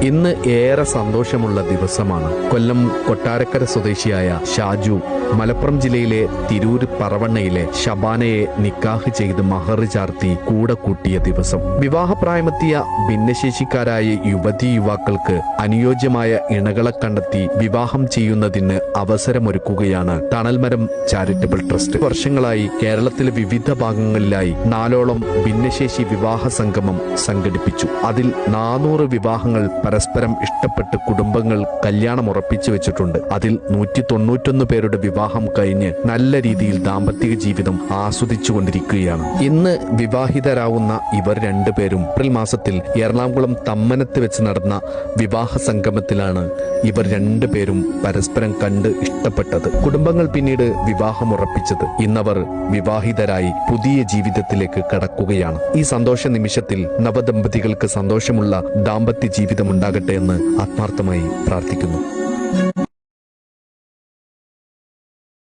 ഇന്ന് ഏറെ സന്തോഷമുള്ള ദിവസമാണ്. കൊല്ലം കൊട്ടാരക്കര സ്വദേശിയായ ഷാജു മലപ്പുറം ജില്ലയിലെ തിരൂർ പറവണ്ണയിലെ ഷബാനയെ നിക്കാഹ് ചെയ്ത് മഹർ ചാർത്തി കൂടെ കൂട്ടിയ ദിവസം. വിവാഹപ്രായമെത്തിയ ഭിന്നശേഷിക്കാരായ യുവതീ യുവാക്കൾക്ക് അനുയോജ്യമായ ഇണകളെ കണ്ടെത്തി വിവാഹം ചെയ്യുന്നതിന് അവസരമൊരുക്കുകയാണ് തണൽമരം ചാരിറ്റബിൾ ട്രസ്റ്റ്. വർഷങ്ങളായി കേരളത്തിലെ വിവിധ ഭാഗങ്ങളിലായി 4ഓളം ഭിന്നശേഷി വിവാഹ സംഗമം സംഘടിപ്പിച്ചു. അതിൽ 400 വിവാഹങ്ങൾ പരസ്പരം ഇഷ്ടപ്പെട്ട് കുടുംബങ്ങൾ കല്യാണം ഉറപ്പിച്ചു വെച്ചിട്ടുണ്ട്. അതിൽ 191 പേരുടെ വിവാഹം കഴിഞ്ഞ് നല്ല രീതിയിൽ ദാമ്പത്തിക ജീവിതം ആസ്വദിച്ചുകൊണ്ടിരിക്കുകയാണ്. ഇന്ന് വിവാഹിതരാവുന്ന ഇവർ രണ്ടുപേരും ഏപ്രിൽ മാസത്തിൽ എറണാകുളം തമ്മനത്ത് വെച്ച് നടന്ന വിവാഹ സംഗമത്തിലാണ് ഇവർ രണ്ടുപേരും പരസ്പരം കണ്ട് ഇഷ്ടപ്പെട്ടത്. കുടുംബങ്ങൾ പിന്നീട് വിവാഹം ഉറപ്പിച്ചത്. ഇന്നവർ വിവാഹിതരായി പുതിയ ജീവിതത്തിലേക്ക് കടക്കുകയാണ്. ഈ സന്തോഷ നിമിഷത്തിൽ നവദമ്പതികൾക്ക് സന്തോഷമുള്ള ദാമ്പത്യ ജീവിതം ഉണ്ടാകട്ടെ എന്ന് ആത്മാർത്ഥമായി പ്രാർത്ഥിക്കുന്നു.